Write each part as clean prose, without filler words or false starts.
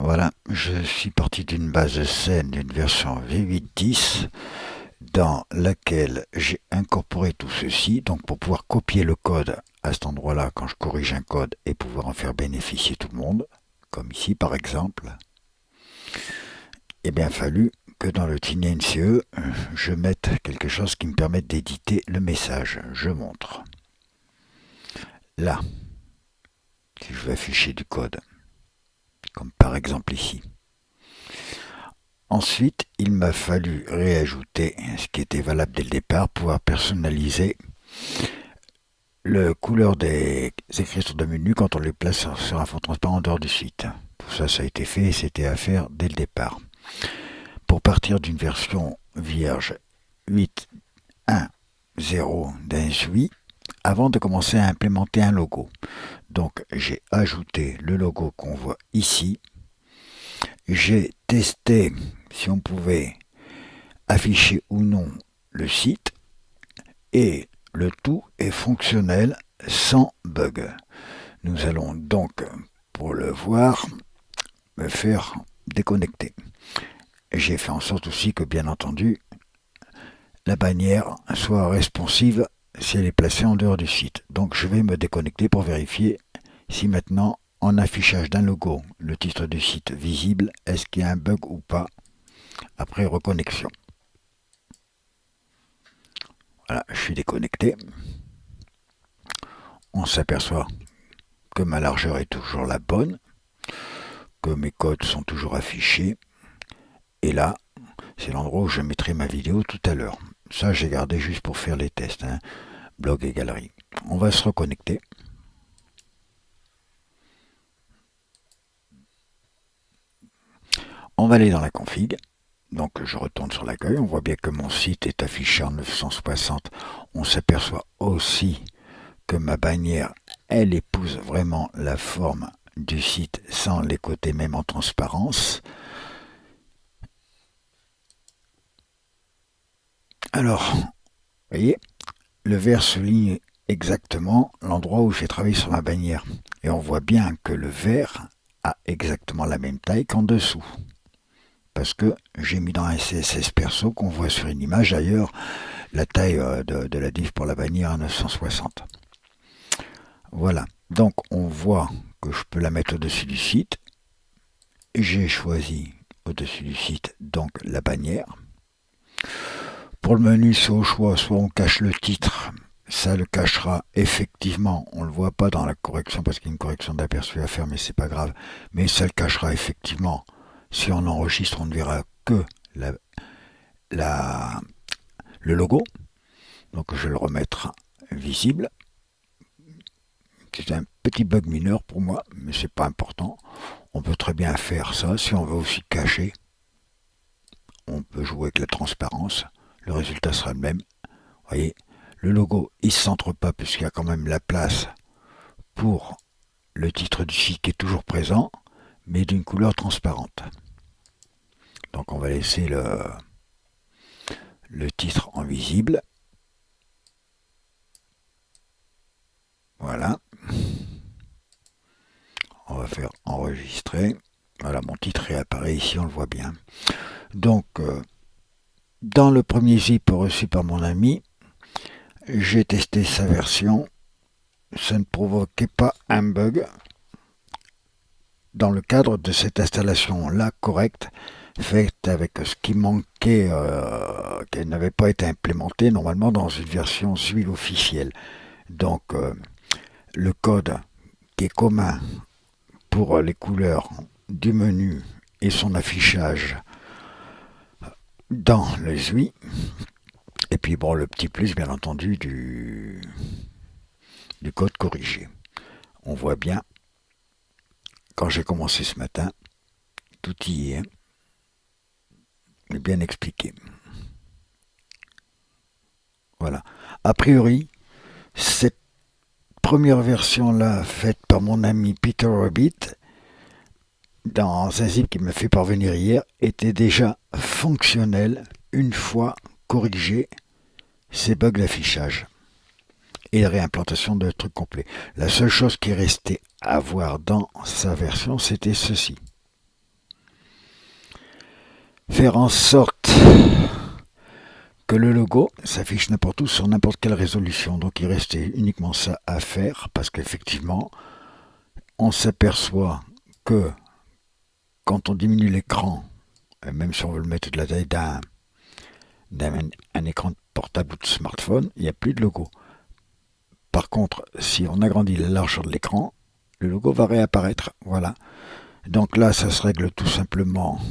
Voilà, je suis parti d'une base de scène d'une version V8.10 dans laquelle j'ai incorporé tout ceci, donc pour pouvoir copier le code à cet endroit-là quand je corrige un code et pouvoir en faire bénéficier tout le monde, comme ici par exemple, il a bien fallu que dans le TinyNCE, je mette quelque chose qui me permette d'éditer le message. Je montre. Là, si je veux afficher du code, comme par exemple ici. Ensuite, il m'a fallu réajouter ce qui était valable dès le départ, pouvoir personnaliser la couleur des écritures de menu quand on les place sur un fond transparent en dehors du site. Tout ça, ça a été fait et c'était à faire dès le départ. Pour partir d'une version vierge 8.1.0 d'un SUI, avant de commencer à implémenter un logo. Donc j'ai ajouté le logo qu'on voit ici. J'ai testé si on pouvait afficher ou non le site et le tout est fonctionnel sans bug. Nous allons donc, pour le voir, me faire déconnecter. J'ai fait en sorte aussi que, bien entendu, la bannière soit responsive si elle est placée en dehors du site. Donc je vais me déconnecter pour vérifier si maintenant, en affichage d'un logo, le titre du site visible, est-ce qu'il y a un bug ou pas après reconnexion. Voilà, je suis déconnecté. On s'aperçoit que ma largeur est toujours la bonne, que mes codes sont toujours affichés. Et là, c'est l'endroit où je mettrai ma vidéo tout à l'heure. Ça, j'ai gardé juste pour faire les tests, hein. Blog et galerie. On va se reconnecter. On va aller dans la config. Donc je retourne sur l'accueil. On voit bien que mon site est affiché en 960. On s'aperçoit aussi que ma bannière, elle épouse vraiment la forme du site sans les côtés même en transparence. Alors, vous voyez, le vert souligne exactement l'endroit où j'ai travaillé sur ma bannière. Et on voit bien que le vert a exactement la même taille qu'en dessous. Parce que j'ai mis dans un CSS perso qu'on voit sur une image d'ailleurs la taille de la div pour la bannière à 960. Voilà, donc on voit que je peux la mettre au-dessus du site. J'ai choisi au-dessus du site donc la bannière. Pour le menu, c'est au choix, soit on cache le titre, ça le cachera effectivement, on ne le voit pas dans la correction parce qu'il y a une correction d'aperçu à faire, mais c'est pas grave, mais ça le cachera effectivement. Si on enregistre, on ne verra que le logo, donc je vais le remettre visible. C'est un petit bug mineur pour moi, mais c'est pas important. On peut très bien faire ça. Si on veut aussi cacher, on peut jouer avec la transparence. Le résultat sera le même. Vous voyez, le logo, il ne se centre pas puisqu'il y a quand même la place pour le titre du site qui est toujours présent, mais d'une couleur transparente. Donc on va laisser le titre en visible. Voilà. On va faire enregistrer. Voilà, mon titre réapparaît ici, on le voit bien. Donc, dans le premier zip reçu par mon ami, j'ai testé sa version. Ça ne provoquait pas un bug. Dans le cadre de cette installation-là correcte, faite avec ce qui manquait, qui n'avait pas été implémenté normalement dans une version SUI officielle. Donc, le code qui est commun pour les couleurs du menu et son affichage dans le SUI. Et puis bon, le petit plus bien entendu du code corrigé. On voit bien, quand j'ai commencé ce matin, tout y est bien expliqué. Voilà. A priori, cette première version-là, faite par mon ami Peter Rabbit, dans un zip qu'il m'a fait parvenir hier, était déjà fonctionnelle une fois corrigé ces bugs d'affichage et la réimplantation de trucs complets. La seule chose qui restait à voir dans sa version, c'était ceci. faire en sorte que le logo s'affiche n'importe où sur n'importe quelle résolution. Donc il restait uniquement ça à faire parce qu'effectivement, on s'aperçoit que quand on diminue l'écran, même si on veut le mettre de la taille d'un écran de portable ou de smartphone, il n'y a plus de logo. Par contre, si on agrandit la largeur de l'écran, le logo va réapparaître. Voilà. Donc là, ça se règle tout simplement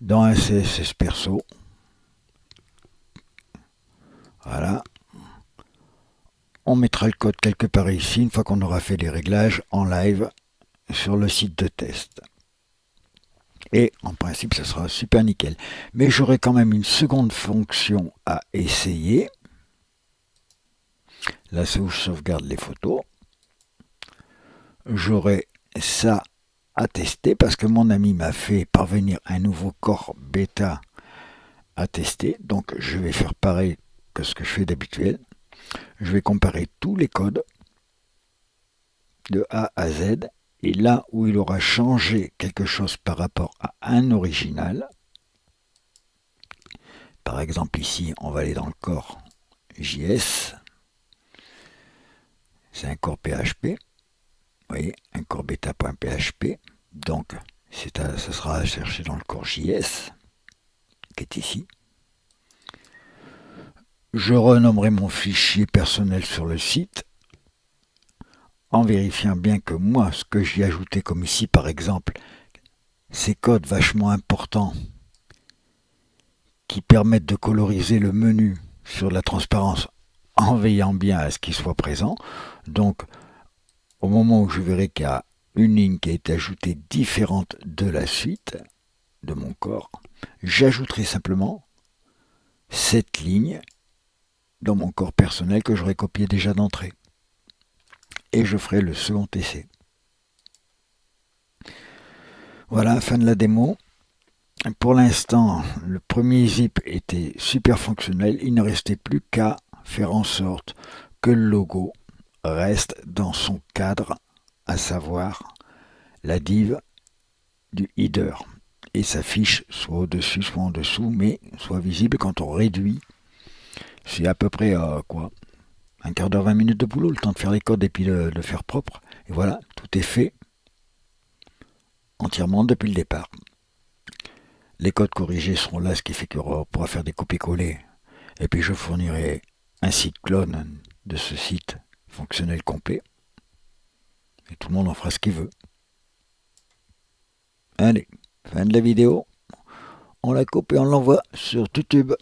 dans un CSS perso. Voilà. On mettra le code quelque part ici une fois qu'on aura fait les réglages en live sur le site de test. Et en principe, ça sera super nickel. Mais j'aurai quand même une seconde fonction à essayer. Là, c'est où je sauvegarde les photos. J'aurai ça à tester parce que mon ami m'a fait parvenir un nouveau corps bêta à tester. Donc, je vais faire pareil que ce que je fais d'habituel. Je vais comparer tous les codes de A à Z. Et là où il aura changé quelque chose par rapport à un original, par exemple ici, on va aller dans le corps JS. C'est un corps PHP. Vous voyez, un corps bêta.php. Donc, ça sera à chercher dans le corps JS, qui est ici. Je renommerai mon fichier personnel sur le site, en vérifiant bien que moi, ce que j'y ai ajouté comme ici, par exemple, ces codes vachement importants qui permettent de coloriser le menu sur la transparence en veillant bien à ce qu'il soit présent. Donc, au moment où je verrai qu'il y a une ligne qui a été ajoutée différente de la suite de mon corps, j'ajouterai simplement cette ligne dans mon corps personnel que j'aurais copié déjà d'entrée. Et je ferai le second essai. Voilà, fin de la démo. Pour l'instant, le premier zip était super fonctionnel. Il ne restait plus qu'à faire en sorte que le logo reste dans son cadre, à savoir la div du header. Et s'affiche soit au-dessus, soit en dessous, mais soit visible quand on réduit. C'est à peu près quoi, un quart d'heure, 20 minutes de boulot, le temps de faire les codes et puis de le faire propre. Et voilà, tout est fait entièrement depuis le départ. Les codes corrigés seront là, ce qui fait qu'on pourra faire des copier-coller. Et puis je fournirai un site clone de ce site fonctionnel complet. Et tout le monde en fera ce qu'il veut. Allez, fin de la vidéo. On la coupe et on l'envoie sur YouTube.